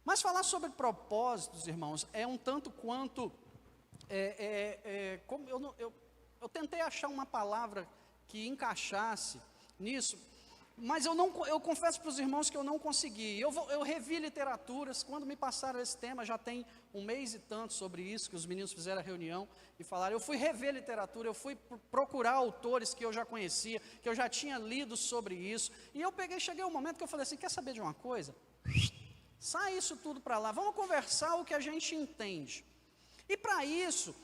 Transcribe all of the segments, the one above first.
Mas falar sobre propósitos, irmãos, é um tanto quanto, como eu tentei achar uma palavra que encaixasse nisso, mas eu confesso para os irmãos que eu não consegui. Eu revi literaturas, quando me passaram esse tema, já tem 1 mês e tanto sobre isso, que os meninos fizeram a reunião e falaram, eu fui rever literatura, eu fui procurar autores que eu já conhecia, que eu já tinha lido sobre isso, e cheguei um momento que eu falei assim, quer saber de uma coisa? Sai isso tudo para lá, vamos conversar o que a gente entende. E para isso,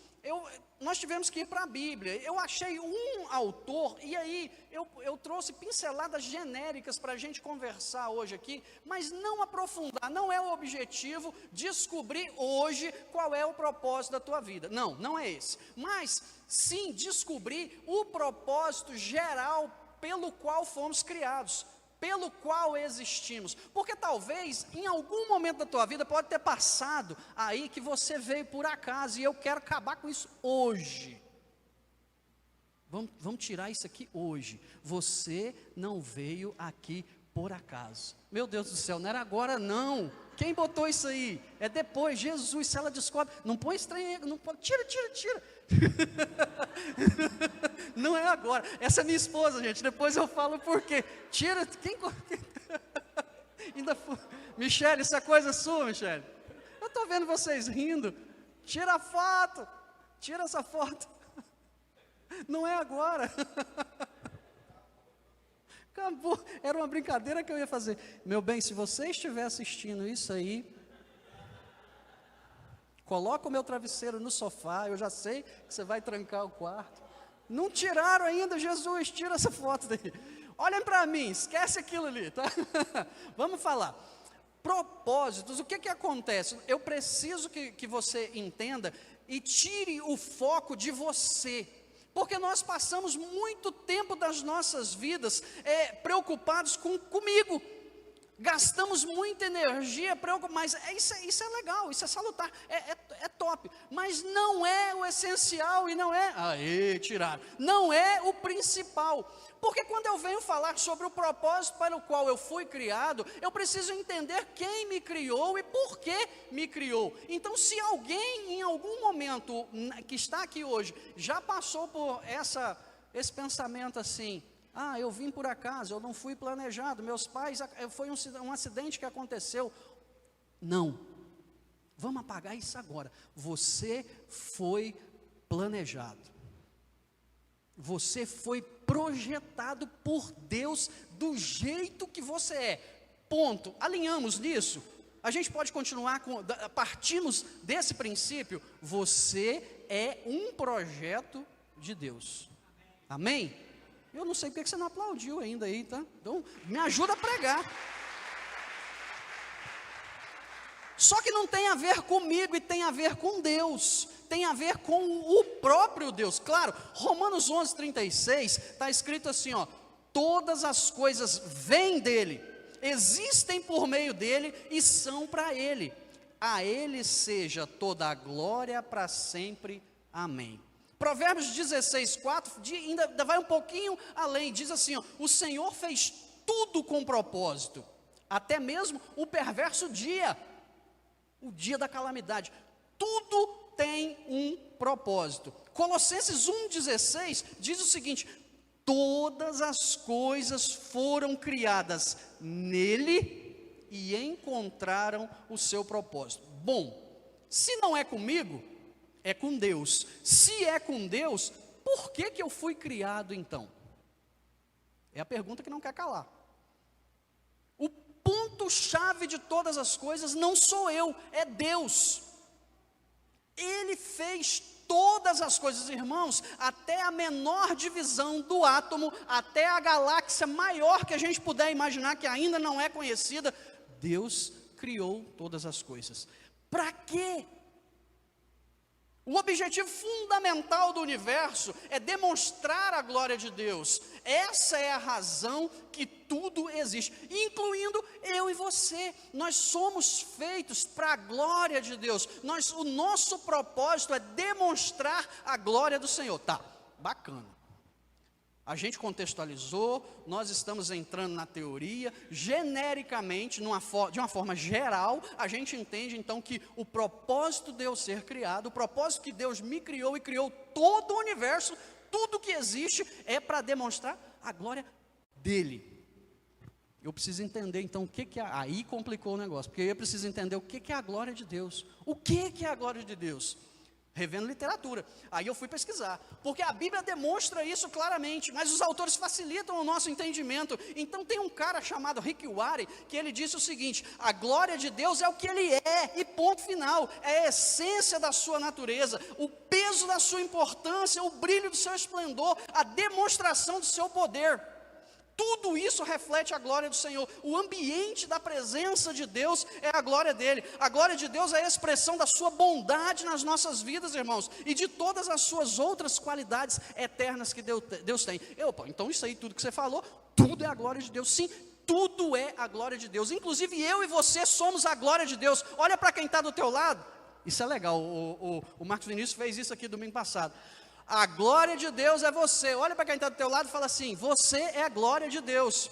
nós tivemos que ir para a Bíblia. Eu achei um autor, e aí eu trouxe pinceladas genéricas para a gente conversar hoje aqui, mas não aprofundar, não é o objetivo descobrir hoje qual é o propósito da tua vida. Não, não é esse. Mas sim descobrir o propósito geral pelo qual fomos criados, pelo qual existimos, porque talvez em algum momento da tua vida pode ter passado aí que você veio por acaso, e eu quero acabar com isso hoje. Vamos tirar isso aqui hoje. Você não veio aqui por acaso. Meu Deus do céu, não era agora não. Quem botou isso aí? É depois, Jesus, se ela descobre, não põe estranho, não pode, tira. Não é agora, essa é minha esposa, gente, depois eu falo por quê. Tira, ainda Michele, isso é coisa sua, Michele. Eu estou vendo vocês rindo. Tira a foto, tira essa foto. Não é agora. Acabou, era uma brincadeira que eu ia fazer. Meu bem, se você estiver assistindo isso aí, coloca o meu travesseiro no sofá, eu já sei que você vai trancar o quarto. Não tiraram ainda, Jesus, tira essa foto daí. Olhem para mim, esquece aquilo ali, tá? Vamos falar. Propósitos, o que acontece? Eu preciso que você entenda e tire o foco de você. Porque nós passamos muito tempo das nossas vidas preocupados comigo. Gastamos muita energia, mas isso é legal, isso é salutar, é top. Mas não é o essencial e não é, tiraram, não é o principal. Porque quando eu venho falar sobre o propósito para o qual eu fui criado, eu preciso entender quem me criou e por que me criou. Então, se alguém em algum momento que está aqui hoje já passou por esse pensamento assim, eu vim por acaso, eu não fui planejado, meus pais, foi um acidente que aconteceu. Não, vamos apagar isso agora. Você foi planejado. Você foi projetado por Deus do jeito que você é. Ponto. Alinhamos nisso? A gente pode continuar partimos desse princípio. Você é um projeto de Deus. Amém? Eu não sei porque você não aplaudiu ainda aí, tá? Então, me ajuda a pregar. Só que não tem a ver comigo e tem a ver com Deus. Tem a ver com o próprio Deus. Claro, Romanos 11:36 está escrito assim, todas as coisas vêm dele, existem por meio dele e são para ele. A ele seja toda a glória para sempre. Amém. Provérbios 16:4 ainda vai um pouquinho além, diz assim, o Senhor fez tudo com propósito, até mesmo o perverso dia, o dia da calamidade, tudo tem um propósito. Colossenses 1:16 diz o seguinte, todas as coisas foram criadas nele e encontraram o seu propósito. Bom, se não é comigo, é com Deus. Se é com Deus, por que eu fui criado então? É a pergunta que não quer calar. O ponto-chave de todas as coisas não sou eu, é Deus. Ele fez todas as coisas, irmãos, até a menor divisão do átomo, até a galáxia maior que a gente puder imaginar, que ainda não é conhecida, Deus criou todas as coisas. Para quê? O objetivo fundamental do universo é demonstrar a glória de Deus. Essa é a razão que tudo existe, incluindo eu e você. Nós somos feitos para a glória de Deus. O nosso propósito é demonstrar a glória do Senhor. Tá, bacana. A gente contextualizou, nós estamos entrando na teoria, genericamente, de uma forma geral, a gente entende então que o propósito de eu ser criado, o propósito que Deus me criou e criou todo o universo, tudo que existe, é para demonstrar a glória dele. Eu preciso entender então aí complicou o negócio, porque eu preciso entender o que é a glória de Deus. O que é a glória de Deus? Revendo literatura. Aí eu fui pesquisar, porque a Bíblia demonstra isso claramente, mas os autores facilitam o nosso entendimento. Então tem um cara chamado Rick Warren, que ele disse o seguinte: a glória de Deus é o que ele é, e ponto final, é a essência da sua natureza, o peso da sua importância, o brilho do seu esplendor, a demonstração do seu poder. Tudo isso reflete a glória do Senhor. O ambiente da presença de Deus é a glória dele. A glória de Deus é a expressão da sua bondade nas nossas vidas, irmãos, e de todas as suas outras qualidades eternas que Deus tem. Então isso aí, tudo que você falou, tudo é a glória de Deus. Sim, tudo é a glória de Deus. Inclusive eu e você somos a glória de Deus. Olha para quem está do teu lado. Isso é legal, o Marcos Vinícius fez isso aqui domingo passado. A glória de Deus é você. Olha para quem está do teu lado e fala assim: você é a glória de Deus.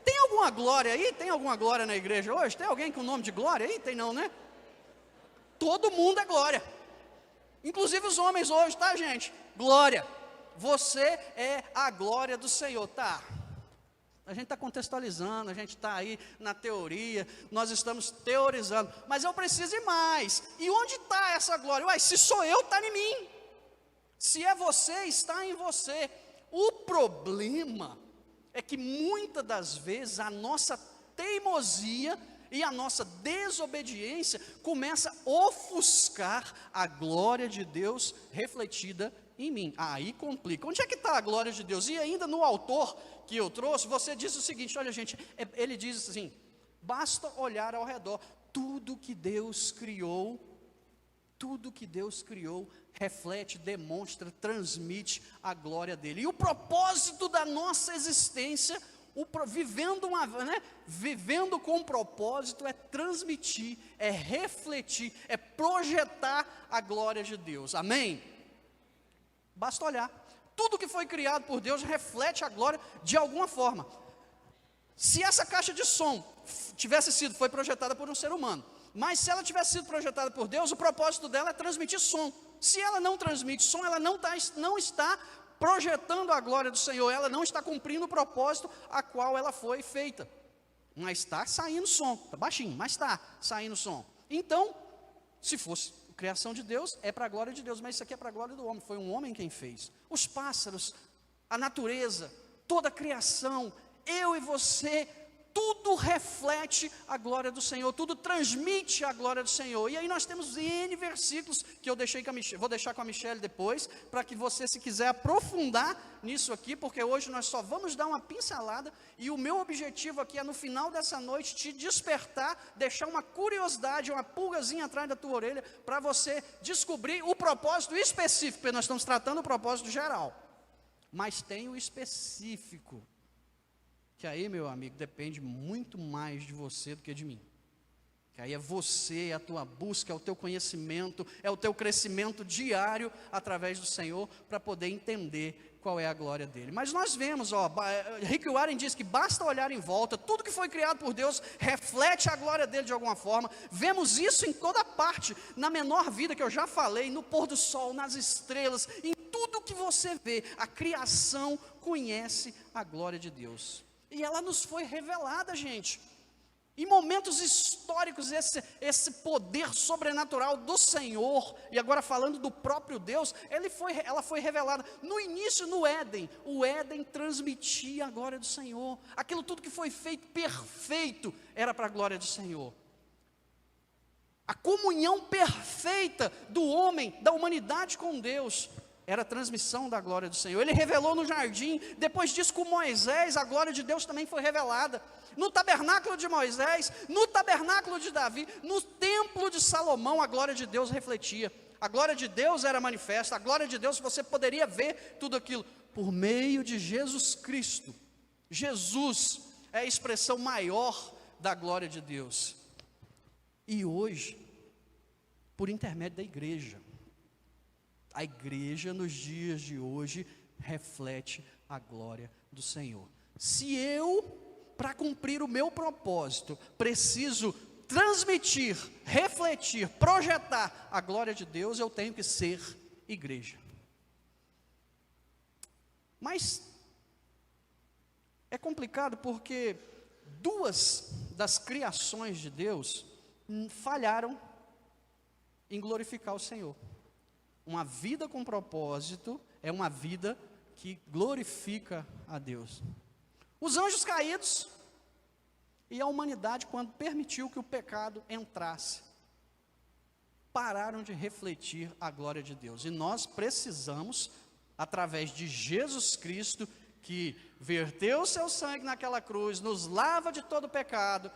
Tem alguma glória aí? Tem alguma glória na igreja hoje? Tem alguém com nome de glória aí? Tem não, né? Todo mundo é glória. Inclusive os homens hoje, tá, gente? Glória. Você é a glória do Senhor, tá? A gente está contextualizando, a gente está aí na teoria, nós estamos teorizando, mas eu preciso ir mais. E onde está essa glória? Uai, se sou eu, está em mim. Se é você, está em você. O problema é que muitas das vezes a nossa teimosia e a nossa desobediência começa a ofuscar a glória de Deus refletida em mim. Aí complica. Onde é que está a glória de Deus? E ainda no autor que eu trouxe, você diz o seguinte: olha gente, ele diz assim: basta olhar ao redor, tudo que Deus criou reflete, demonstra, transmite a glória dele. E o propósito da nossa existência, vivendo com propósito, é transmitir, é refletir, é projetar a glória de Deus. Amém? Basta olhar. Tudo que foi criado por Deus reflete a glória de alguma forma. Se essa caixa de som foi projetada por um ser humano, mas se ela tivesse sido projetada por Deus, o propósito dela é transmitir som. Se ela não transmite som, ela não está projetando a glória do Senhor, ela não está cumprindo o propósito a qual ela foi feita. Mas está saindo som, está baixinho, mas está saindo som. Então, se fosse criação de Deus, é para a glória de Deus, mas isso aqui é para a glória do homem, foi um homem quem fez. Os pássaros, a natureza, toda a criação, eu e você, tudo reflete a glória do Senhor, tudo transmite a glória do Senhor. E aí nós temos N versículos que eu vou deixar com a Michelle depois, para que você, se quiser aprofundar nisso aqui, porque hoje nós só vamos dar uma pincelada, e o meu objetivo aqui é, no final dessa noite, te despertar, deixar uma curiosidade, uma pulgazinha atrás da tua orelha, para você descobrir o propósito específico, porque nós estamos tratando o propósito geral, mas tem o específico, que aí, meu amigo, depende muito mais de você do que de mim. Que aí é você, é a tua busca, é o teu conhecimento, é o teu crescimento diário através do Senhor, para poder entender qual é a glória dele. Mas nós vemos, Rick Warren diz que basta olhar em volta, tudo que foi criado por Deus reflete a glória dele de alguma forma. Vemos isso em toda parte, na menor vida que eu já falei, no pôr do sol, nas estrelas, em tudo que você vê, a criação conhece a glória de Deus. E ela nos foi revelada, gente. Em momentos históricos, esse poder sobrenatural do Senhor, e agora falando do próprio Deus, ela foi revelada. No início, no Éden, o Éden transmitia a glória do Senhor. Aquilo tudo que foi feito perfeito, era para a glória do Senhor. A comunhão perfeita do homem, da humanidade com Deus, era a transmissão da glória do Senhor. Ele revelou no jardim, depois disso com Moisés, a glória de Deus também foi revelada. No tabernáculo de Moisés, no tabernáculo de Davi, no templo de Salomão, a glória de Deus refletia. A glória de Deus era manifesta, a glória de Deus, você poderia ver tudo aquilo, por meio de Jesus Cristo. Jesus é a expressão maior da glória de Deus. E hoje, por intermédio da igreja, a igreja nos dias de hoje reflete a a glória do Senhor. Se eu, para cumprir o meu propósito, preciso transmitir, refletir, projetar a glória de Deus, eu tenho que ser igreja. Mas é complicado porque duas das criações de Deus falharam em glorificar o Senhor. Uma vida com propósito é uma vida que glorifica a Deus. Os anjos caídos e a humanidade, quando permitiu que o pecado entrasse, pararam de refletir a glória de Deus. E nós precisamos, através de Jesus Cristo, que verteu o seu sangue naquela cruz, nos lava de todo pecado.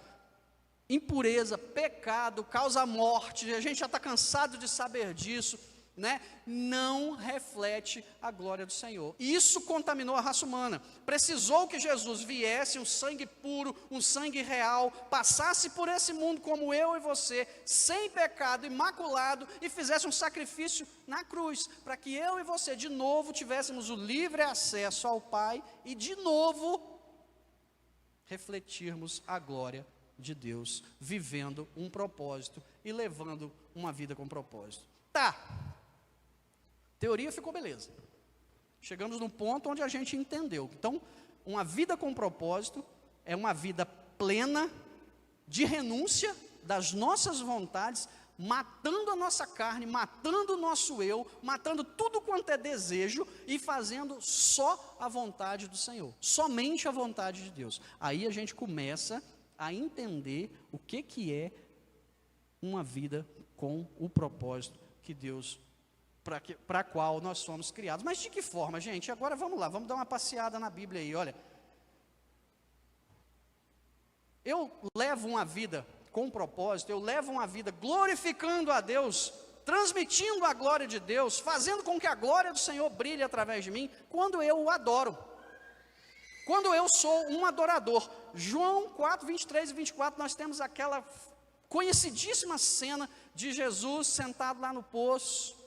Impureza, pecado, causa morte, a gente já está cansado de saber disso, né? Não reflete a glória do Senhor. Isso contaminou a raça humana. Precisou que Jesus viesse, um sangue puro, um sangue real, passasse por esse mundo como eu e você, sem pecado, imaculado, e fizesse um sacrifício na cruz, para que eu e você de novo tivéssemos o livre acesso ao Pai e de novo refletirmos a glória de Deus, vivendo um propósito e levando uma vida com propósito. Tá. Teoria ficou beleza. Chegamos num ponto onde a gente entendeu. Então, uma vida com propósito é uma vida plena de renúncia das nossas vontades, matando a nossa carne, matando o nosso eu, matando tudo quanto é desejo e fazendo só a vontade do Senhor, somente a vontade de Deus. Aí a gente começa a entender o que é uma vida com o propósito que Deus, para a qual nós somos criados. Mas de que forma, gente? Agora vamos lá, vamos dar uma passeada na Bíblia aí, olha. Eu levo uma vida com propósito, eu levo uma vida glorificando a Deus, transmitindo a glória de Deus, fazendo com que a glória do Senhor brilhe através de mim, quando eu o adoro. Quando eu sou um adorador. João 4, 23 e 24, nós temos aquela conhecidíssima cena de Jesus sentado lá no poço,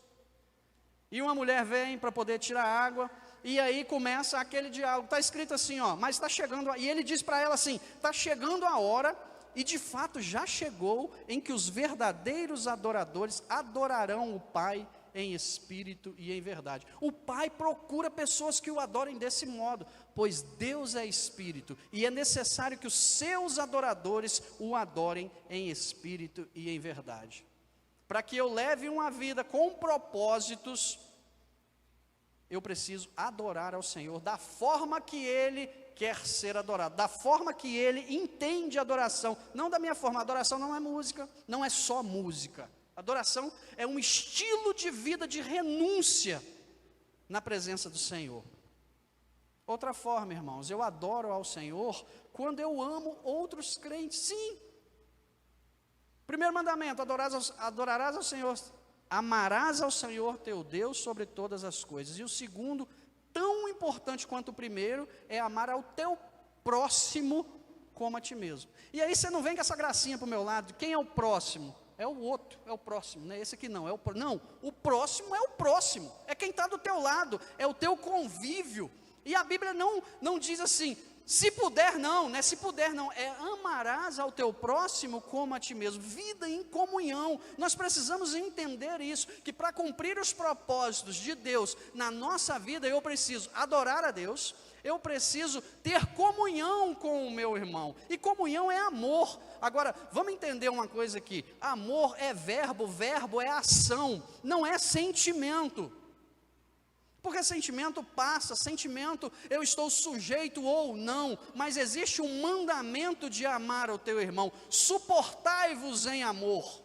e uma mulher vem para poder tirar água, e aí começa aquele diálogo, está escrito assim, ó, mas está chegando, e ele diz para ela assim, está chegando a hora, e de fato já chegou, em que os verdadeiros adoradores adorarão o Pai em espírito e em verdade. O Pai procura pessoas que o adorem desse modo, pois Deus é espírito, e é necessário que os seus adoradores o adorem em espírito e em verdade. Para que eu leve uma vida com propósitos, eu preciso adorar ao Senhor da forma que Ele quer ser adorado, da forma que Ele entende adoração, não da minha forma. Adoração não é música, não é só música. Adoração é um estilo de vida de renúncia na presença do Senhor. Outra forma, irmãos, eu adoro ao Senhor quando eu amo outros crentes. Sim. Primeiro mandamento, adorarás ao Senhor, amarás ao Senhor teu Deus sobre todas as coisas. E o segundo, tão importante quanto o primeiro, é amar ao teu próximo como a ti mesmo. E aí você não vem com essa gracinha para o meu lado, quem é o próximo? É o outro, é o próximo, não é esse aqui não, não, o próximo é o próximo, é quem está do teu lado, é o teu convívio. E a Bíblia não diz assim, se puder não, né? Se puder não, é amarás ao teu próximo como a ti mesmo, vida em comunhão. Nós precisamos entender isso, que para cumprir os propósitos de Deus na nossa vida, eu preciso adorar a Deus, eu preciso ter comunhão com o meu irmão, e comunhão é amor. Agora, vamos entender uma coisa aqui, amor é verbo, verbo é ação, não é sentimento. Porque sentimento passa, sentimento eu estou sujeito ou não, mas existe um mandamento de amar o teu irmão. Suportai-vos em amor.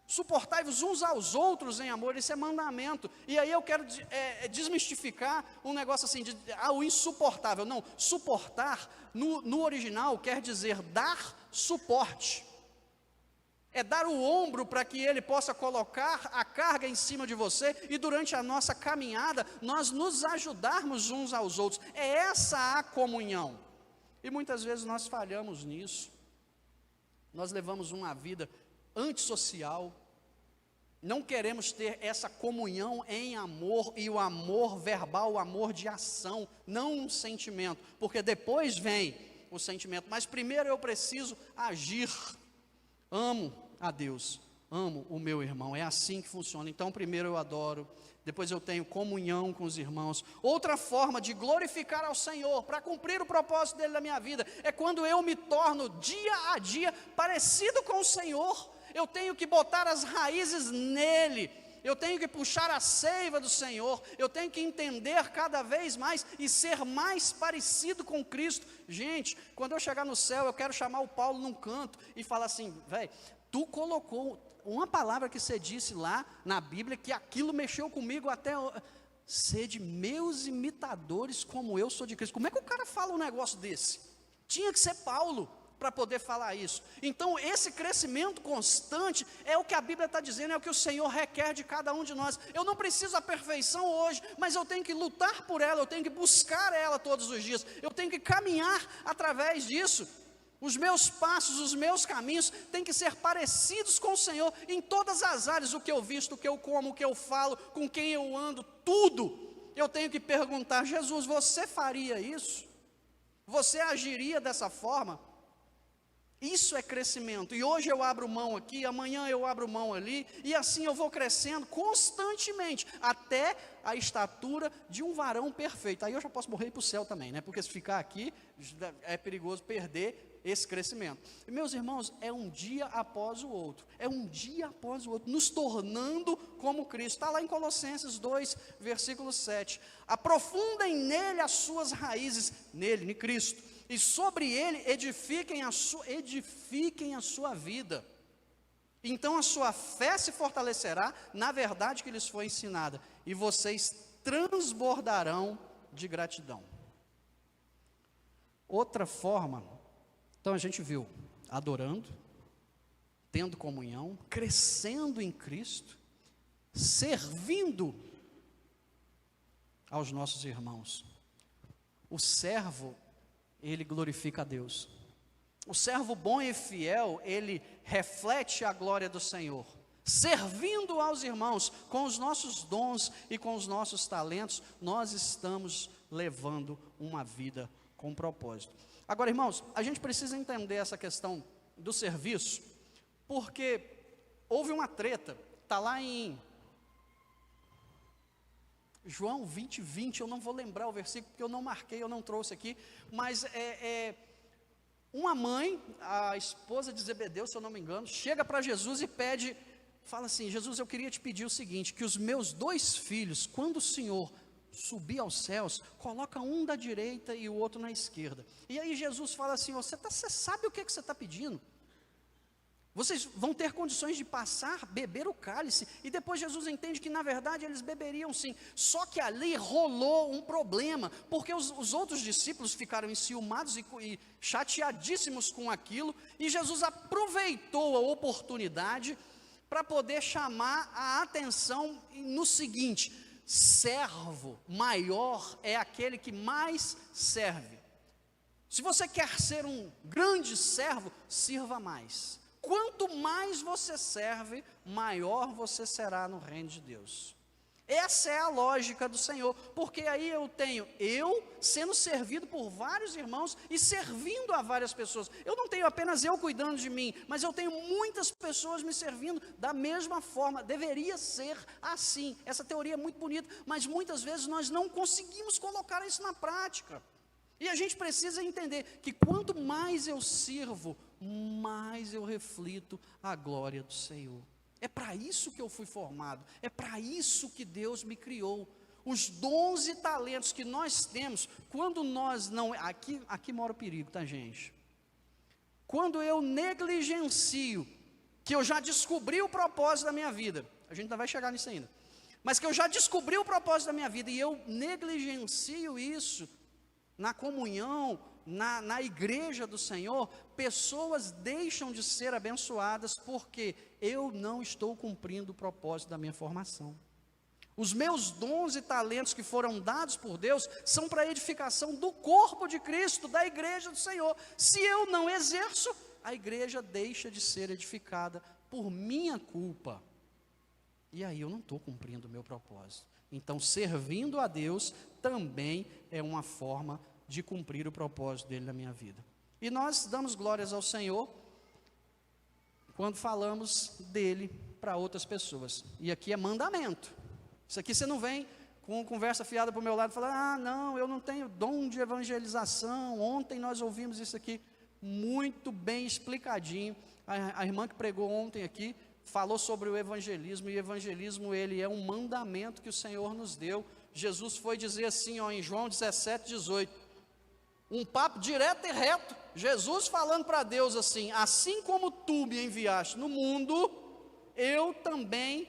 Suportai-vos uns aos outros em amor, isso é mandamento. E aí eu quero desmistificar um negócio assim, o insuportável. Não, suportar no original quer dizer dar suporte. É dar o ombro para que ele possa colocar a carga em cima de você e durante a nossa caminhada nós nos ajudarmos uns aos outros. É essa a comunhão. E muitas vezes nós falhamos nisso. Nós levamos uma vida antissocial, não queremos ter essa comunhão em amor, e o amor verbal, o amor de ação, não um sentimento, porque depois vem o sentimento, mas primeiro eu preciso agir. Amo a Deus, amo o meu irmão, é assim que funciona. Então primeiro eu adoro, depois eu tenho comunhão com os irmãos. Outra forma de glorificar ao Senhor, para cumprir o propósito dele na minha vida, é quando eu me torno dia a dia parecido com o Senhor. Eu tenho que botar as raízes nele, eu tenho que puxar a seiva do Senhor, eu tenho que entender cada vez mais e ser mais parecido com Cristo. Gente, quando eu chegar no céu, eu quero chamar o Paulo num canto e falar assim: velho, tu colocou uma palavra que você disse lá na Bíblia, que aquilo mexeu comigo até... Sede meus imitadores como eu sou de Cristo. Como é que o cara fala um negócio desse? Tinha que ser Paulo para poder falar isso. Então esse crescimento constante é o que a Bíblia está dizendo, é o que o Senhor requer de cada um de nós. Eu não preciso a perfeição hoje, mas eu tenho que lutar por ela, eu tenho que buscar ela todos os dias, eu tenho que caminhar através disso. Os meus passos, os meus caminhos têm que ser parecidos com o Senhor em todas as áreas. O que eu visto, o que eu como, o que eu falo, com quem eu ando, tudo. Eu tenho que perguntar: Jesus, você faria isso? Você agiria dessa forma? Isso é crescimento. E hoje eu abro mão aqui, amanhã eu abro mão ali, e assim eu vou crescendo constantemente, até a estatura de um varão perfeito. Aí eu já posso morrer para o céu também, né? Porque se ficar aqui, é perigoso perder esse crescimento. E meus irmãos, é um dia após o outro, é um dia após o outro, nos tornando como Cristo. Está lá em Colossenses 2, versículo 7. Aprofundem nele as suas raízes, nele, em Cristo, e sobre ele edifiquem a sua vida. Então a sua fé se fortalecerá na verdade que lhes foi ensinada, e vocês transbordarão de gratidão. Outra forma, então a gente viu, adorando, tendo comunhão, crescendo em Cristo, servindo aos nossos irmãos. O servo, ele glorifica a Deus. O servo bom e fiel, ele reflete a glória do Senhor. Servindo aos irmãos, com os nossos dons e com os nossos talentos, nós estamos levando uma vida com propósito. Agora, irmãos, a gente precisa entender essa questão do serviço, porque houve uma treta, está lá em João 20, eu não vou lembrar o versículo, porque eu não marquei, eu não trouxe aqui, mas uma mãe, a esposa de Zebedeu, se eu não me engano, chega para Jesus e pede, fala assim: Jesus, eu queria te pedir o seguinte, que os meus 2 filhos, quando o Senhor subir aos céus, coloca um da direita e o outro na esquerda. E aí Jesus fala assim: você sabe o que você está pedindo? Vocês vão ter condições de passar, beber o cálice. E depois Jesus entende que na verdade eles beberiam sim. Só que ali rolou um problema, porque os outros discípulos ficaram enciumados e chateadíssimos com aquilo, e Jesus aproveitou a oportunidade para poder chamar a atenção no seguinte: servo maior é aquele que mais serve. Se você quer ser um grande servo, sirva mais. Quanto mais você serve, maior você será no reino de Deus. Essa é a lógica do Senhor, porque aí eu sendo servido por vários irmãos e servindo a várias pessoas. Eu não tenho apenas eu cuidando de mim, mas eu tenho muitas pessoas me servindo da mesma forma. Deveria ser assim. Essa teoria é muito bonita, mas muitas vezes nós não conseguimos colocar isso na prática. E a gente precisa entender que quanto mais eu sirvo, mais eu reflito a glória do Senhor. É para isso que eu fui formado, é para isso que Deus me criou. Os dons e talentos que nós temos, quando nós não... Aqui mora o perigo, tá, gente? Quando eu negligencio, que eu já descobri o propósito da minha vida, a gente ainda vai chegar nisso ainda, mas que eu já descobri o propósito da minha vida, e eu negligencio isso na comunhão, na igreja do Senhor, pessoas deixam de ser abençoadas porque eu não estou cumprindo o propósito da minha formação. Os meus dons e talentos que foram dados por Deus são para a edificação do corpo de Cristo, da igreja do Senhor. Se eu não exerço, a igreja deixa de ser edificada por minha culpa. E aí eu não estou cumprindo o meu propósito. Então, servindo a Deus também é uma forma de cumprir o propósito dele na minha vida. E nós damos glórias ao Senhor quando falamos dele para outras pessoas. E aqui é mandamento. Isso aqui você não vem com conversa fiada para o meu lado e falar: ah, não, eu não tenho dom de evangelização. Ontem nós ouvimos isso aqui muito bem explicadinho. A irmã que pregou ontem aqui falou sobre o evangelismo, e o evangelismo, ele é um mandamento que o Senhor nos deu. Jesus foi dizer assim, ó, em João 17, 18, um papo direto e reto, Jesus falando para Deus assim: assim como tu me enviaste no mundo, eu também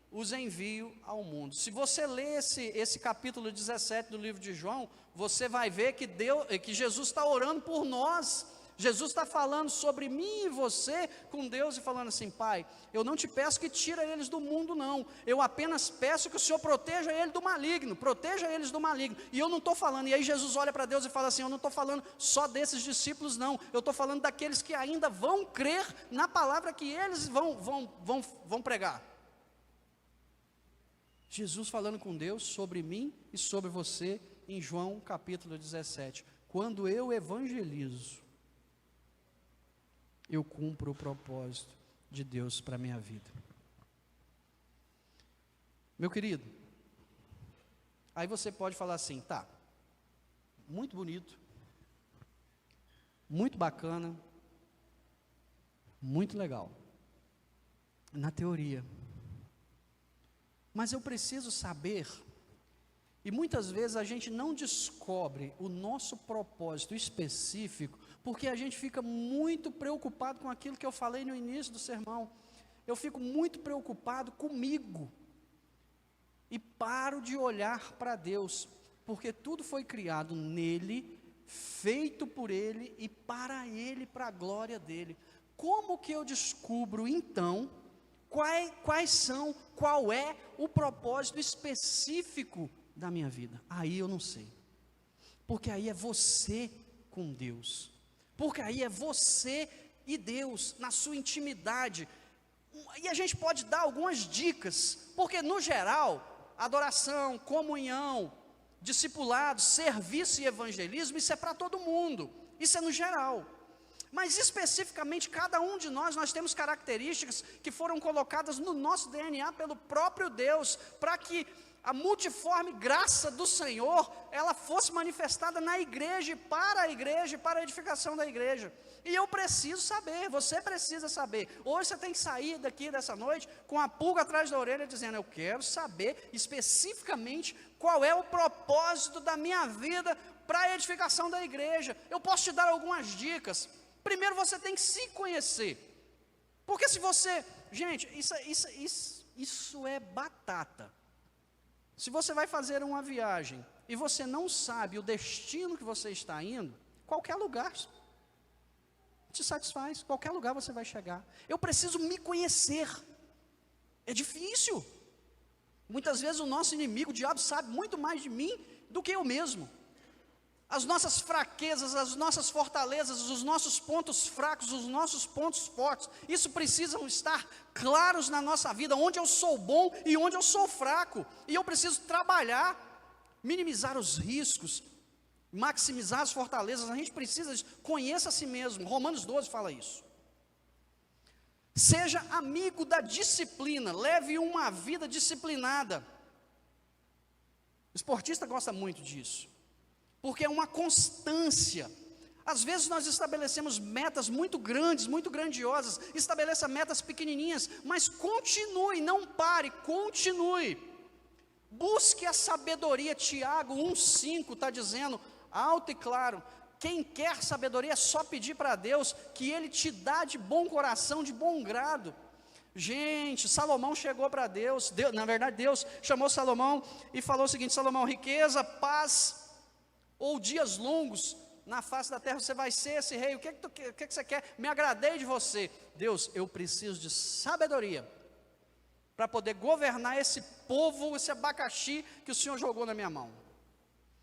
os envio ao mundo. Se você ler esse capítulo 17 do livro de João, você vai ver que Jesus está orando por nós. Jesus está falando sobre mim e você com Deus e falando assim: Pai, eu não te peço que tira eles do mundo não, eu apenas peço que o Senhor proteja eles do maligno, e eu não estou falando, e aí Jesus olha para Deus e fala assim: eu não estou falando só desses discípulos não, eu estou falando daqueles que ainda vão crer na palavra que eles vão pregar. Jesus falando com Deus sobre mim e sobre você em João capítulo 17, quando eu evangelizo, eu cumpro o propósito de Deus para a minha vida. Meu querido, aí você pode falar assim: tá, muito bonito, muito bacana, muito legal, na teoria, mas eu preciso saber, e muitas vezes a gente não descobre o nosso propósito específico, porque a gente fica muito preocupado com aquilo que eu falei no início do sermão. Eu fico muito preocupado comigo, e paro de olhar para Deus, porque tudo foi criado nele, feito por ele, e para ele, para a glória dele. Como que eu descubro então, qual é o propósito específico da minha vida? Aí eu não sei, porque aí é você com Deus, porque aí é você e Deus, na sua intimidade, e a gente pode dar algumas dicas, porque no geral, adoração, comunhão, discipulado, serviço e evangelismo, isso é para todo mundo, isso é no geral, mas especificamente cada um de nós temos características que foram colocadas no nosso DNA pelo próprio Deus, para que a multiforme graça do Senhor, ela fosse manifestada na igreja, para a edificação da igreja. E eu preciso saber, você precisa saber. Hoje você tem que sair daqui dessa noite com a pulga atrás da orelha, dizendo: eu quero saber especificamente qual é o propósito da minha vida para a edificação da igreja. Eu posso te dar algumas dicas. Primeiro, você tem que se conhecer, porque se você, gente, isso é batata. Se você vai fazer uma viagem e você não sabe o destino que você está indo, qualquer lugar te satisfaz, qualquer lugar você vai chegar. Eu preciso me conhecer. É difícil. Muitas vezes o nosso inimigo, o diabo, sabe muito mais de mim do que eu mesmo. As nossas fraquezas, as nossas fortalezas, os nossos pontos fracos, os nossos pontos fortes, isso precisam estar claros na nossa vida, onde eu sou bom e onde eu sou fraco, e eu preciso trabalhar, minimizar os riscos, maximizar as fortalezas. A gente precisa disso. Conheça a si mesmo. Romanos 12 fala isso. Seja amigo da disciplina, leve uma vida disciplinada. O esportista gosta muito disso, porque é uma constância. Às vezes nós estabelecemos metas muito grandes, muito grandiosas, estabeleça metas pequenininhas, mas continue, não pare, continue. Busque a sabedoria. Tiago 1,5 está dizendo, alto e claro: quem quer sabedoria é só pedir para Deus, que Ele te dá de bom coração, de bom grado. Gente, Salomão chegou para Deus, na verdade Deus chamou Salomão e falou o seguinte: Salomão, riqueza, paz ou dias longos na face da terra você vai ser esse rei, o que você quer? Me agradei de você. Deus, eu preciso de sabedoria para poder governar esse povo, esse abacaxi que o Senhor jogou na minha mão.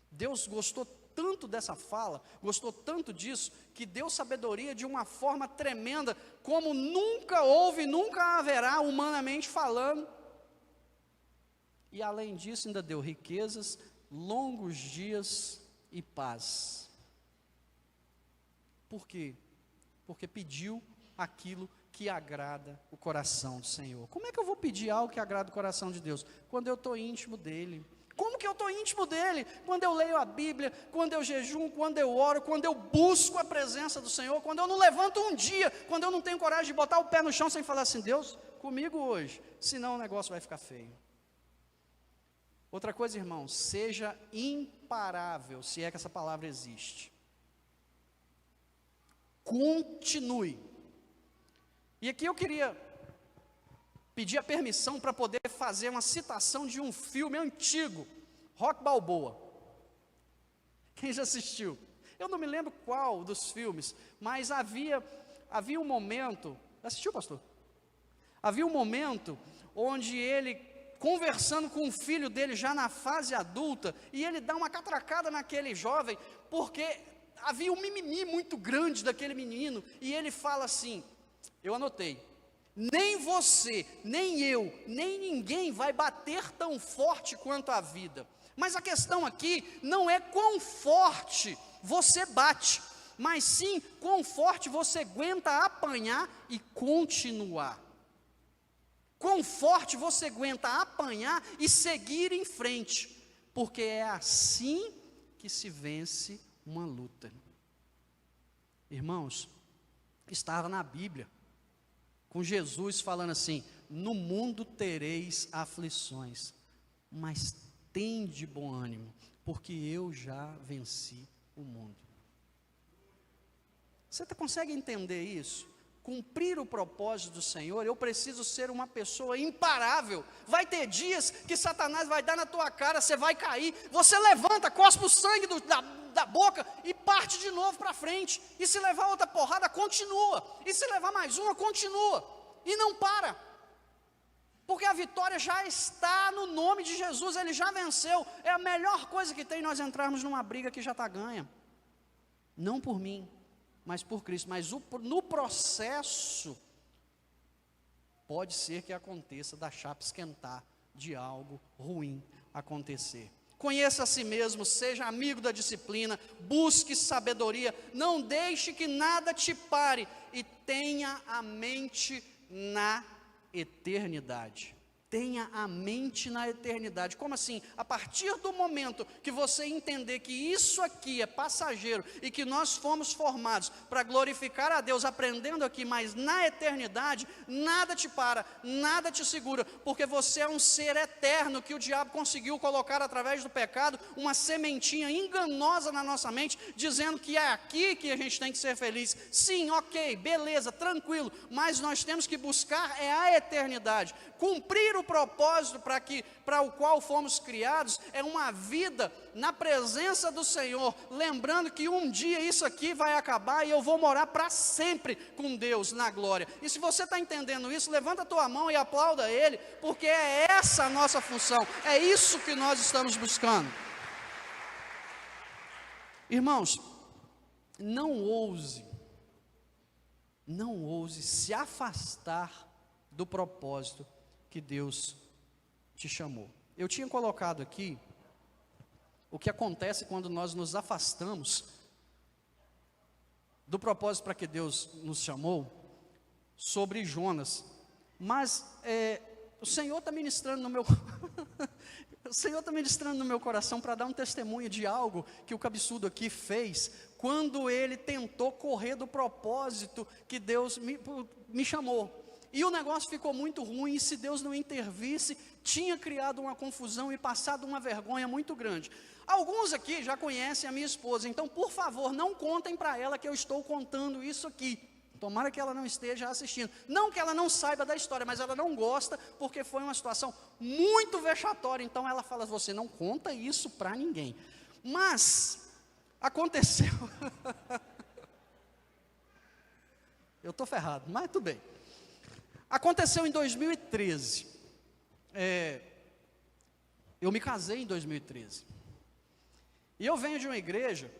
Deus gostou tanto dessa fala, gostou tanto disso, que deu sabedoria de uma forma tremenda, como nunca houve, nunca haverá, humanamente falando. e além disso ainda deu riquezas, longos dias e paz. Por quê? Porque pediu aquilo que agrada o coração do Senhor. Como é que eu vou pedir algo que agrada o coração de Deus? Quando eu estou íntimo dEle. Como que eu estou íntimo dEle? Quando eu leio a Bíblia, quando eu jejuo, quando eu oro, quando eu busco a presença do Senhor, quando eu não levanto um dia, quando eu não tenho coragem de botar o pé no chão sem falar assim, Deus, comigo hoje, senão o negócio vai ficar feio. Outra coisa, irmão, seja imparável, se é que essa palavra existe. Continue. E aqui eu queria pedir a permissão para poder fazer uma citação de um filme antigo, Rock Balboa. Quem já assistiu? Eu não me lembro qual dos filmes, mas havia um momento, assistiu, pastor? Havia um momento onde ele, conversando com o filho dele já na fase adulta, e ele dá uma catracada naquele jovem, porque havia um mimimi muito grande daquele menino, e ele fala assim, eu anotei, nem você, nem eu, nem ninguém vai bater tão forte quanto a vida. Mas a questão aqui não é quão forte você bate, mas sim quão forte você aguenta apanhar e continuar. Quão forte você aguenta apanhar e seguir em frente, porque é assim que se vence uma luta. Irmãos, estava na Bíblia, com Jesus falando assim, no mundo tereis aflições, mas tende bom ânimo, porque eu já venci o mundo. Você consegue entender isso? Cumprir o propósito do Senhor, eu preciso ser uma pessoa imparável. Vai ter dias que Satanás vai dar na tua cara, você vai cair, você levanta, cospe o sangue da boca e parte de novo para frente. E se levar outra porrada, continua. E se levar mais uma, continua. E não para. Porque a vitória já está no nome de Jesus, Ele já venceu. É a melhor coisa que tem nós entrarmos numa briga que já está ganha. Não por mim, mas por Cristo. Mas no processo, pode ser que aconteça da chapa esquentar, de algo ruim acontecer. Conheça a si mesmo, seja amigo da disciplina, busque sabedoria, não deixe que nada te pare e tenha a mente na eternidade. Tenha a mente na eternidade. Como assim? A partir do momento que você entender que isso aqui é passageiro e que nós fomos formados para glorificar a Deus aprendendo aqui, mas na eternidade, nada te para, nada te segura, porque você é um ser eterno que o diabo conseguiu colocar através do pecado, uma sementinha enganosa na nossa mente, dizendo que é aqui que a gente tem que ser feliz. Sim, ok, beleza, tranquilo, mas nós temos que buscar é a eternidade. Cumprir o propósito para o qual fomos criados é uma vida na presença do Senhor, lembrando que um dia isso aqui vai acabar e eu vou morar para sempre com Deus na glória. E se você está entendendo isso, levanta a tua mão e aplauda Ele, porque é essa a nossa função, é isso que nós estamos buscando. Irmãos, não ouse se afastar do propósito que Deus te chamou. Eu tinha colocado aqui o que acontece quando nós nos afastamos do propósito para que Deus nos chamou, sobre Jonas, mas o Senhor está ministrando no meu o Senhor está ministrando no meu coração para dar um testemunho de algo que o cabeçudo aqui fez, quando ele tentou correr do propósito que Deus me chamou. E o negócio ficou muito ruim, e se Deus não intervisse, tinha criado uma confusão e passado uma vergonha muito grande. Alguns aqui já conhecem a minha esposa, então por favor, não contem para ela que eu estou contando isso aqui. Tomara que ela não esteja assistindo. Não que ela não saiba da história, mas ela não gosta, porque foi uma situação muito vexatória. Então ela fala, você não conta isso para ninguém. Mas, aconteceu. Eu estou ferrado, mas tudo bem. Aconteceu em 2013, eu me casei em 2013, e eu venho de uma igreja,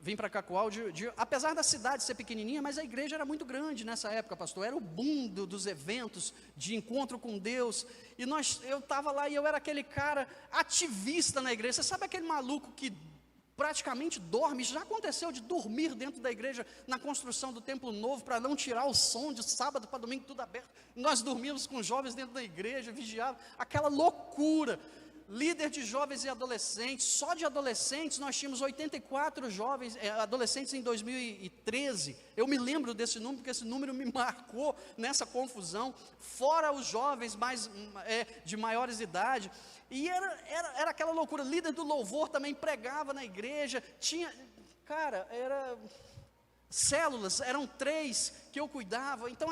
vim para Cacoal, apesar da cidade ser pequenininha, mas a igreja era muito grande nessa época, pastor. Era o boom dos eventos de encontro com Deus. E eu estava lá e eu era aquele cara ativista na igreja. Você sabe aquele maluco que praticamente dorme? Já aconteceu de dormir dentro da igreja na construção do templo novo, para não tirar o som de sábado para domingo, tudo aberto. Nós dormíamos com jovens dentro da igreja, vigiava, aquela loucura. Líder de jovens e adolescentes, só de adolescentes nós tínhamos 84 jovens, adolescentes em 2013, eu me lembro desse número, porque esse número me marcou nessa confusão, fora os jovens de maiores idade, e era aquela loucura. Líder do louvor também pregava na igreja, células, eram 3 que eu cuidava, então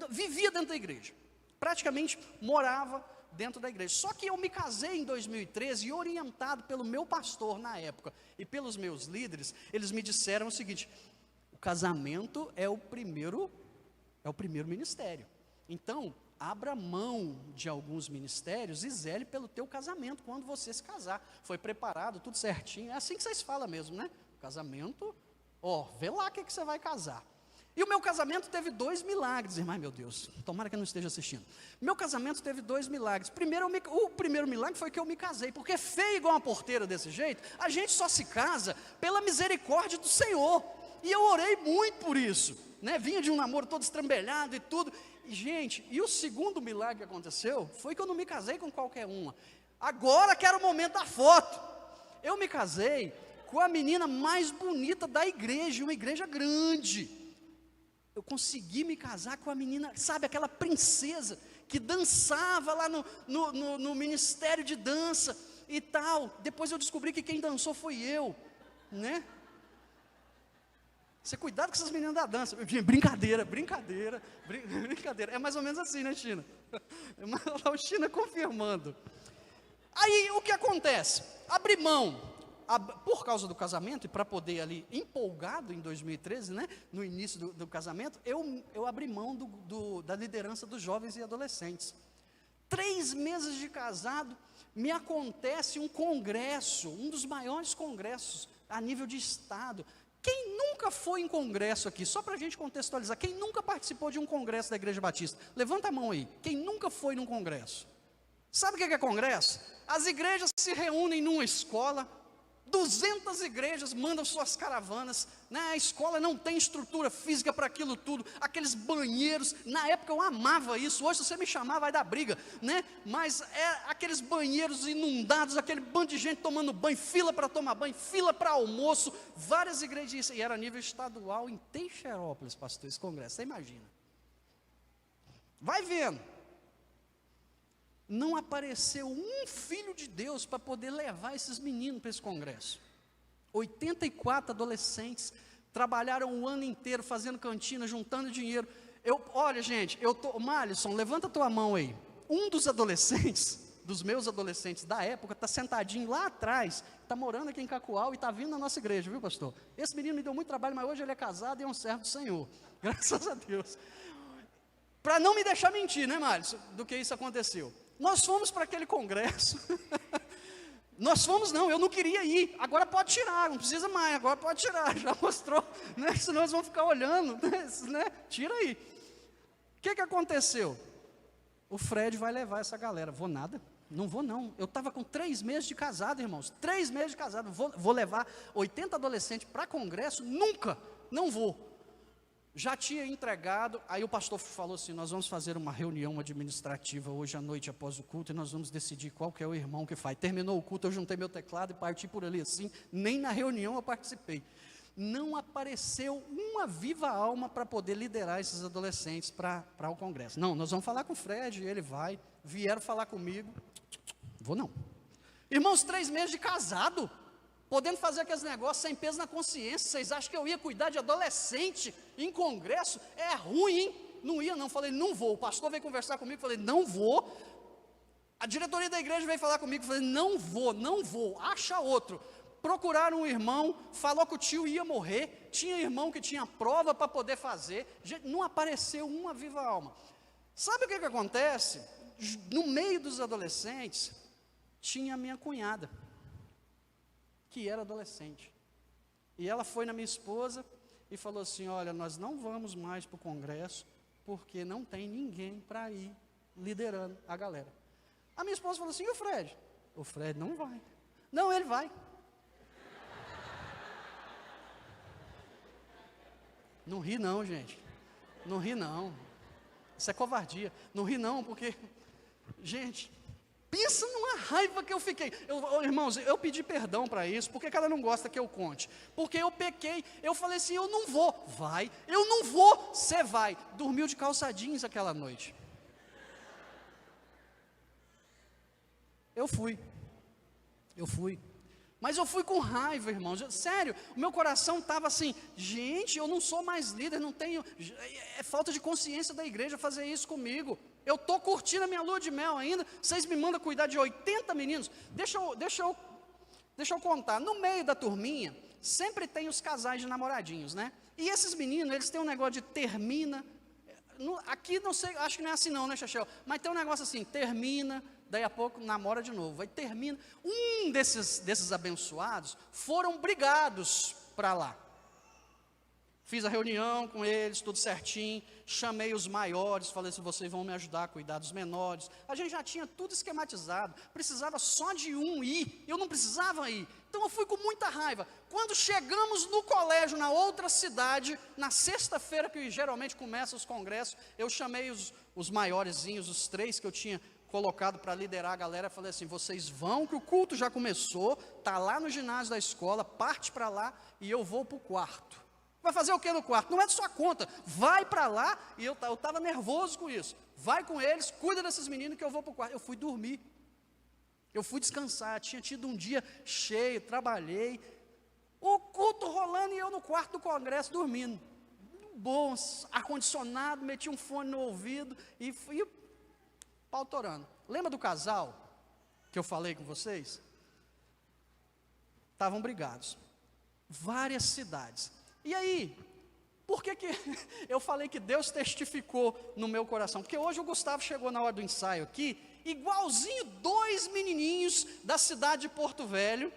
vivia dentro da igreja, praticamente morava dentro da igreja. Só que eu me casei em 2013 e orientado pelo meu pastor na época e pelos meus líderes, eles me disseram o seguinte: o casamento é o primeiro ministério. Então, abra mão de alguns ministérios e zele pelo teu casamento quando você se casar. Foi preparado, tudo certinho. É assim que vocês falam mesmo, né? Casamento, vê lá o que você vai casar. E o meu casamento teve 2 milagres, irmã, meu Deus, tomara que eu não esteja assistindo. Meu casamento teve 2 milagres. O primeiro milagre foi que eu me casei, porque feio igual uma porteira desse jeito, a gente só se casa pela misericórdia do Senhor. E eu orei muito por isso, né? Vinha de um namoro todo estrambelhado e tudo. E, gente, o segundo milagre que aconteceu foi que eu não me casei com qualquer uma. Agora que era o momento da foto. Eu me casei com a menina mais bonita da igreja, uma igreja grande. Eu consegui me casar com a menina, sabe, aquela princesa que dançava lá no ministério de dança e tal. Depois eu descobri que quem dançou foi eu, né? Você cuidado com essas meninas da dança. Brincadeira. É mais ou menos assim, né, China? O China confirmando. Aí o que acontece? Abri mão. Por causa do casamento, e para poder ali, empolgado em 2013, né, no início do casamento, eu abri mão da liderança dos jovens e adolescentes. 3 meses de casado, me acontece um congresso, um dos maiores congressos a nível de estado. Quem nunca foi em congresso aqui, só para a gente contextualizar, quem nunca participou de um congresso da Igreja Batista? Levanta a mão aí, quem nunca foi num congresso? Sabe o que é congresso? As igrejas se reúnem numa escola, 200 igrejas mandam suas caravanas, né? A escola não tem estrutura física para aquilo tudo, aqueles banheiros, na época eu amava isso, hoje se você me chamar vai dar briga, né? Mas aqueles banheiros inundados, aquele bando de gente tomando banho, fila para tomar banho, fila para almoço, várias igrejas, e era a nível estadual em Teixeirópolis, pastor, esse congresso, você imagina. Vai vendo. Não apareceu um filho de Deus para poder levar esses meninos para esse congresso. 84 adolescentes trabalharam o ano inteiro fazendo cantina, juntando dinheiro. Olha, gente, Malisson, levanta a tua mão aí. Um dos adolescentes, dos meus adolescentes da época, está sentadinho lá atrás, está morando aqui em Cacoal e está vindo na nossa igreja, viu, pastor? Esse menino me deu muito trabalho, mas hoje ele é casado e é um servo do Senhor. Graças a Deus. Para não me deixar mentir, né, Malisson, do que isso aconteceu. Nós fomos para aquele congresso, eu não queria ir, agora pode tirar, não precisa mais, agora pode tirar, já mostrou, né? Senão eles vão ficar olhando, né? Tira aí. O que aconteceu? O Fred vai levar essa galera. Vou nada, não vou não, eu estava com 3 meses de casado, irmãos, 3 meses de casado, vou levar 80 adolescentes para congresso? Nunca, não vou. Já tinha entregado, aí o pastor falou assim: nós vamos fazer uma reunião administrativa hoje à noite após o culto, e nós vamos decidir qual que é o irmão que faz. Terminou o culto, eu juntei meu teclado e parti por ali assim, nem na reunião eu participei. Não apareceu uma viva alma para poder liderar esses adolescentes para o congresso. Não, nós vamos falar com o Fred, ele vai, vieram falar comigo, vou não. Irmãos, 3 meses de casado, podendo fazer aqueles negócios sem peso na consciência, vocês acham que eu ia cuidar de adolescente em congresso? É ruim, hein? Não ia não, falei, não vou. O pastor veio conversar comigo, falei, não vou. A diretoria da igreja veio falar comigo, falei, não vou, acha outro. Procuraram um irmão, falou que o tio ia morrer, tinha irmão que tinha prova para poder fazer, não apareceu uma viva alma. Sabe o que acontece? No meio dos adolescentes, tinha a minha cunhada, que era adolescente. E ela foi na minha esposa e falou assim, olha, nós não vamos mais para o congresso, porque não tem ninguém para ir liderando a galera. A minha esposa falou assim, e o Fred? O Fred não vai. Não, ele vai. Não ri não, gente. Não ri não. Isso é covardia. Não ri não, porque, gente, pensa numa raiva que eu fiquei. Irmãos, eu pedi perdão para isso, porque cada não gosta que eu conte. Porque eu pequei, eu falei assim, eu não vou. Vai. Eu não vou, você vai. Dormiu de calça jeans aquela noite. Eu fui. Mas eu fui com raiva, irmãos. Sério, o meu coração estava assim, gente, eu não sou mais líder, não tenho. É falta de consciência da igreja fazer isso comigo. Eu estou curtindo a minha lua de mel ainda, vocês me mandam cuidar de 80 meninos. Deixa eu contar, no meio da turminha, sempre tem os casais de namoradinhos, né? E esses meninos, eles têm um negócio de termina. Aqui não sei, acho que não é assim não, né, Chachel? Mas tem um negócio assim, termina, daí a pouco namora de novo, aí termina. Um desses abençoados foram brigados para lá. Fiz a reunião com eles, tudo certinho, chamei os maiores, falei assim, vocês vão me ajudar a cuidar dos menores. A gente já tinha tudo esquematizado, precisava só de um ir, eu não precisava ir. Então eu fui com muita raiva. Quando chegamos no colégio, na outra cidade, na sexta-feira que geralmente começa os congressos, eu chamei os maiorzinhos, os 3 que eu tinha colocado para liderar a galera, falei assim, vocês vão que o culto já começou, está lá no ginásio da escola, parte para lá e eu vou para o quarto. Vai fazer o que no quarto? Não é de sua conta, vai para lá, e eu estava nervoso com isso, vai com eles, cuida desses meninos que eu vou para o quarto. Eu fui dormir, eu fui descansar, tinha tido um dia cheio, trabalhei, o culto rolando e eu no quarto do congresso dormindo, bom, ar-condicionado, meti um fone no ouvido e fui pau torando. Lembra do casal que eu falei com vocês? Estavam brigados, várias cidades. E aí, por que eu falei que Deus testificou no meu coração? Porque hoje o Gustavo chegou na hora do ensaio aqui, igualzinho 2 menininhos da cidade de Porto Velho.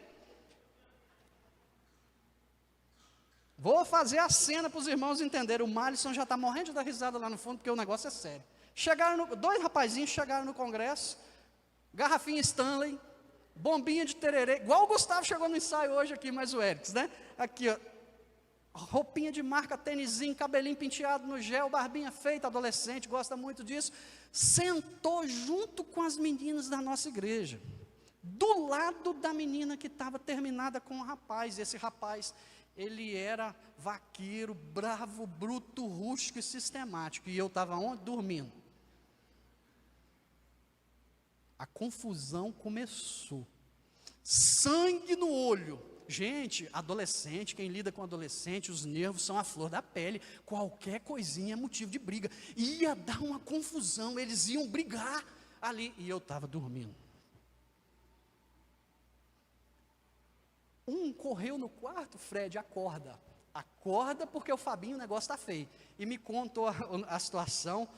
Vou fazer a cena para os irmãos entenderem. O Malisson já está morrendo de dar risada lá no fundo, porque o negócio é sério. 2 rapazinhos chegaram no congresso, garrafinha Stanley, bombinha de tererê, igual o Gustavo chegou no ensaio hoje aqui, mas o Erics, né? Aqui, ó. Roupinha de marca, tênisinho, cabelinho penteado no gel, barbinha feita, adolescente, gosta muito disso. Sentou junto com as meninas da nossa igreja, do lado da menina que estava terminada com o rapaz. Esse rapaz, ele era vaqueiro, bravo, bruto, rústico e sistemático. E eu estava onde? Dormindo. A confusão começou. Sangue no olho. Gente, adolescente, quem lida com adolescente, os nervos são a flor da pele, qualquer coisinha é motivo de briga, ia dar uma confusão, eles iam brigar ali, e eu estava dormindo. Um correu no quarto, Fred, acorda porque o Fabinho, o negócio está feio, e me contou a situação.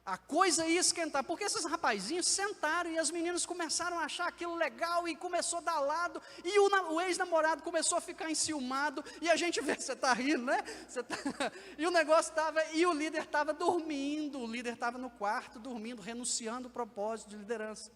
A coisa ia esquentar, porque esses rapazinhos sentaram e as meninas começaram a achar aquilo legal e começou a dar lado, e o ex-namorado começou a ficar enciumado, e a gente vê, você está rindo, né? E o negócio estava, e o líder estava dormindo, o líder estava no quarto dormindo, renunciando o propósito de liderança.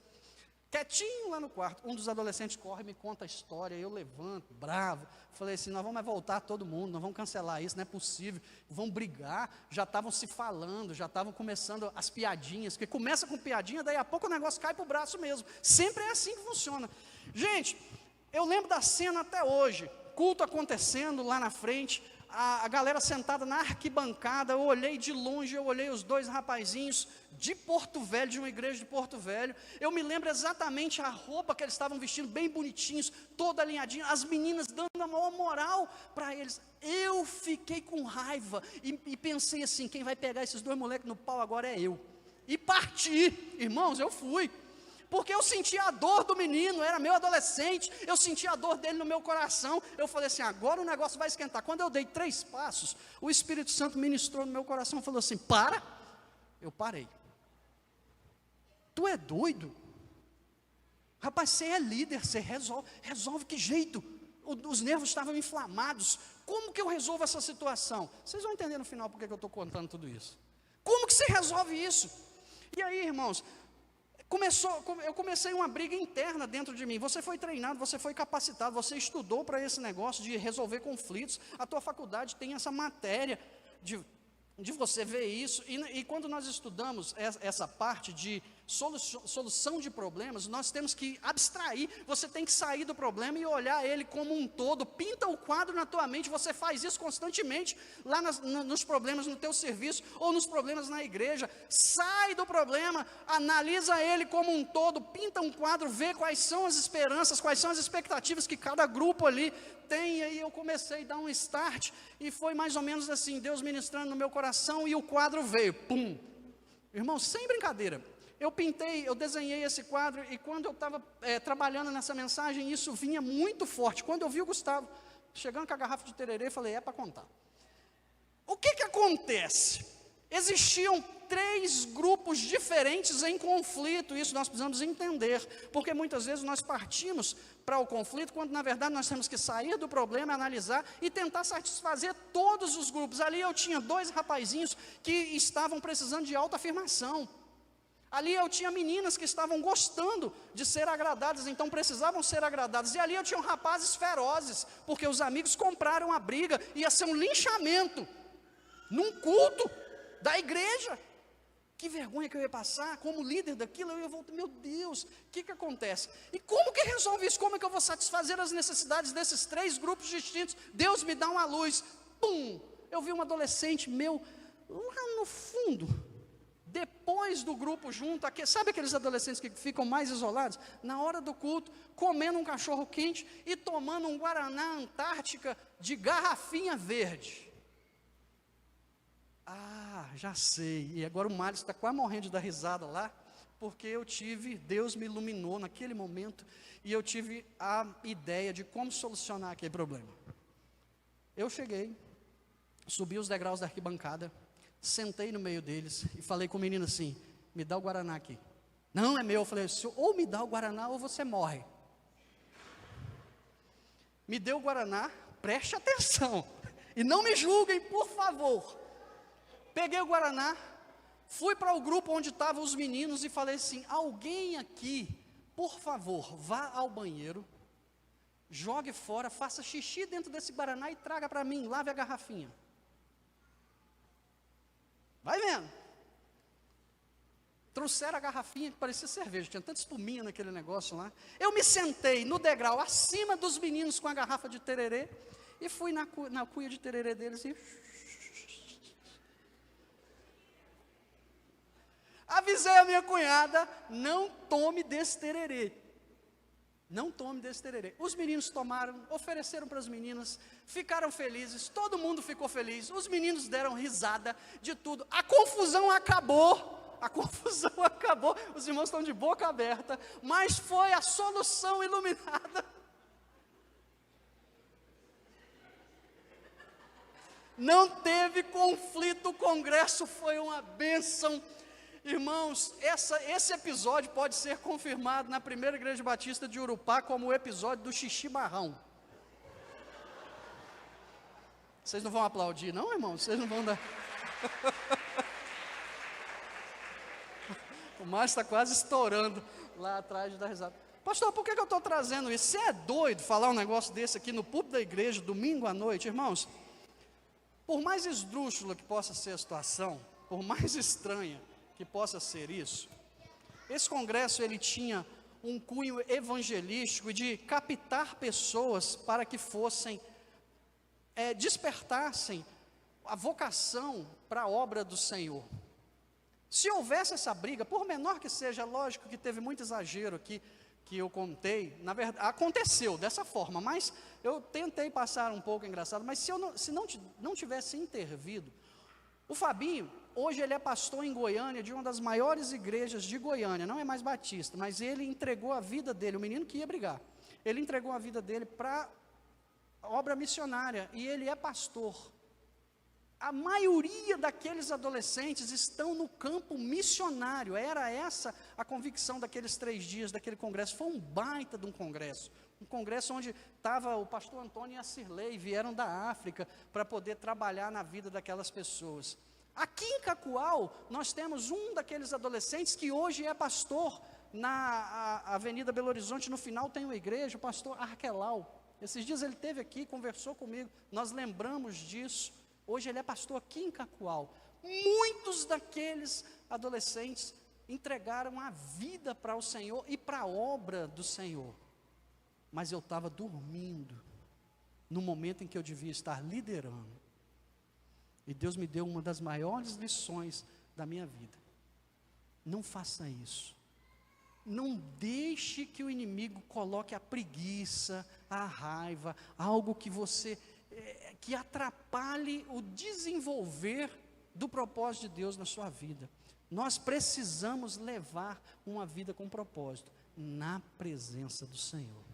Quietinho lá no quarto, um dos adolescentes corre e me conta a história, eu levanto, bravo, falei assim, nós vamos voltar todo mundo, nós vamos cancelar isso, não é possível, vão brigar, já estavam se falando, já estavam começando as piadinhas, porque começa com piadinha, daí a pouco o negócio cai para o braço mesmo, sempre é assim que funciona. Gente, eu lembro da cena até hoje, culto acontecendo lá na frente, a galera sentada na arquibancada, eu olhei de longe, eu olhei os 2 rapazinhos de Porto Velho, de uma igreja de Porto Velho, eu me lembro exatamente a roupa que eles estavam vestindo, bem bonitinhos, toda alinhadinha, as meninas dando a maior moral para eles. Eu fiquei com raiva e pensei assim, quem vai pegar esses 2 moleques no pau agora é eu. E parti, irmãos, eu fui. Porque eu sentia a dor do menino, era meu adolescente, eu sentia a dor dele no meu coração, eu falei assim, agora o negócio vai esquentar. Quando eu dei 3 passos, o Espírito Santo ministrou no meu coração, falou assim, para, eu parei. Tu é doido? Rapaz, você é líder, você resolve que jeito? Os nervos estavam inflamados, como que eu resolvo essa situação? Vocês vão entender no final porque que eu estou contando tudo isso. Como que você resolve isso? E aí, irmãos, eu comecei uma briga interna dentro de mim. Você foi treinado, você foi capacitado, você estudou para esse negócio de resolver conflitos. A tua faculdade tem essa matéria de você ver isso. E quando nós estudamos essa parte de solução de problemas, nós temos que abstrair. Você tem que sair do problema e olhar ele como um todo. Pinta o quadro na tua mente. Você faz isso constantemente lá nos problemas no teu serviço ou nos problemas na igreja. Sai do problema, analisa ele como um todo, pinta um quadro, vê quais são as esperanças, quais são as expectativas que cada grupo ali tem. E aí eu comecei a dar um start e foi mais ou menos assim, Deus ministrando no meu coração e o quadro veio, pum. Irmão, sem brincadeira, eu desenhei esse quadro e quando eu estava trabalhando nessa mensagem, isso vinha muito forte. Quando eu vi o Gustavo chegando com a garrafa de tererê, falei, é para contar. O que acontece? Existiam 3 grupos diferentes em conflito, isso nós precisamos entender, porque muitas vezes nós partimos para o conflito, quando na verdade nós temos que sair do problema, analisar e tentar satisfazer todos os grupos. Ali eu tinha 2 rapazinhos que estavam precisando de autoafirmação. Ali eu tinha meninas que estavam gostando de ser agradadas, então precisavam ser agradadas. E ali eu tinha rapazes ferozes, porque os amigos compraram a briga, ia ser um linchamento, num culto da igreja. Que vergonha que eu ia passar, como líder daquilo, eu ia voltar, meu Deus, o que acontece? E como que resolve isso? Como é que eu vou satisfazer as necessidades desses 3 grupos distintos? Deus me dá uma luz, pum! Eu vi um adolescente meu, lá no fundo, depois do grupo junto, sabe aqueles adolescentes que ficam mais isolados? Na hora do culto, comendo um cachorro quente e tomando um Guaraná Antártica de garrafinha verde. Ah, já sei, e agora o Mário está quase morrendo de dar risada lá, porque Deus me iluminou naquele momento, e eu tive a ideia de como solucionar aquele problema. Eu cheguei, subi os degraus da arquibancada, sentei no meio deles e falei com o menino assim, me dá o Guaraná aqui. Não é meu, eu falei, ou me dá o Guaraná ou você morre. Me deu o Guaraná, preste atenção, e não me julguem, por favor. Peguei o Guaraná, fui para o grupo onde estavam os meninos e falei assim, alguém aqui, por favor, vá ao banheiro, jogue fora, faça xixi dentro desse Guaraná e traga para mim, lave a garrafinha. Vai vendo. Trouxeram a garrafinha que parecia cerveja, tinha tanta espuminha naquele negócio lá. Eu me sentei no degrau acima dos meninos com a garrafa de tererê e fui na cuia de tererê deles e... Avisei a minha cunhada, não tome desse tererê. Não tome desse tererê. Os meninos tomaram, ofereceram para as meninas, ficaram felizes, todo mundo ficou feliz, os meninos deram risada de tudo. A confusão acabou, os irmãos estão de boca aberta, mas foi a solução iluminada. Não teve conflito, o congresso foi uma bênção. Irmãos, esse episódio pode ser confirmado na primeira igreja batista de Urupá como o episódio do xixi marrão. Vocês não vão aplaudir não, irmãos? Vocês não vão dar... O Márcio está quase estourando lá atrás de dar risada. Pastor, por que eu estou trazendo isso? Você é doido falar um negócio desse aqui no púlpito da igreja, domingo à noite? Irmãos, por mais esdrúxula que possa ser a situação, por mais estranha que possa ser isso, esse congresso ele tinha um cunho evangelístico de captar pessoas para que fossem, despertassem a vocação para a obra do Senhor. Se houvesse essa briga, por menor que seja, lógico que teve muito exagero aqui, que eu contei, na verdade, aconteceu dessa forma, mas eu tentei passar um pouco engraçado, mas se não tivesse intervido, o Fabinho, hoje ele é pastor em Goiânia, de uma das maiores igrejas de Goiânia, não é mais batista, mas ele entregou a vida dele, o menino que ia brigar, ele entregou a vida dele para a obra missionária, e ele é pastor. A maioria daqueles adolescentes estão no campo missionário, era essa a convicção daqueles 3 dias, daquele congresso, foi um baita de um congresso, Um congresso onde estava o pastor Antônio e a Cirlei, vieram da África para poder trabalhar na vida daquelas pessoas. Aqui em Cacoal, nós temos um daqueles adolescentes que hoje é pastor na Avenida Belo Horizonte, no final tem uma igreja, o pastor Arquelau. Esses dias ele esteve aqui, conversou comigo, nós lembramos disso. Hoje ele é pastor aqui em Cacoal. Muitos daqueles adolescentes entregaram a vida para o Senhor e para a obra do Senhor. Mas eu estava dormindo, no momento em que eu devia estar liderando. E Deus me deu uma das maiores lições da minha vida. Não faça isso. Não deixe que o inimigo coloque a preguiça, a raiva, algo que que atrapalhe o desenvolver do propósito de Deus na sua vida. Nós precisamos levar uma vida com propósito, na presença do Senhor.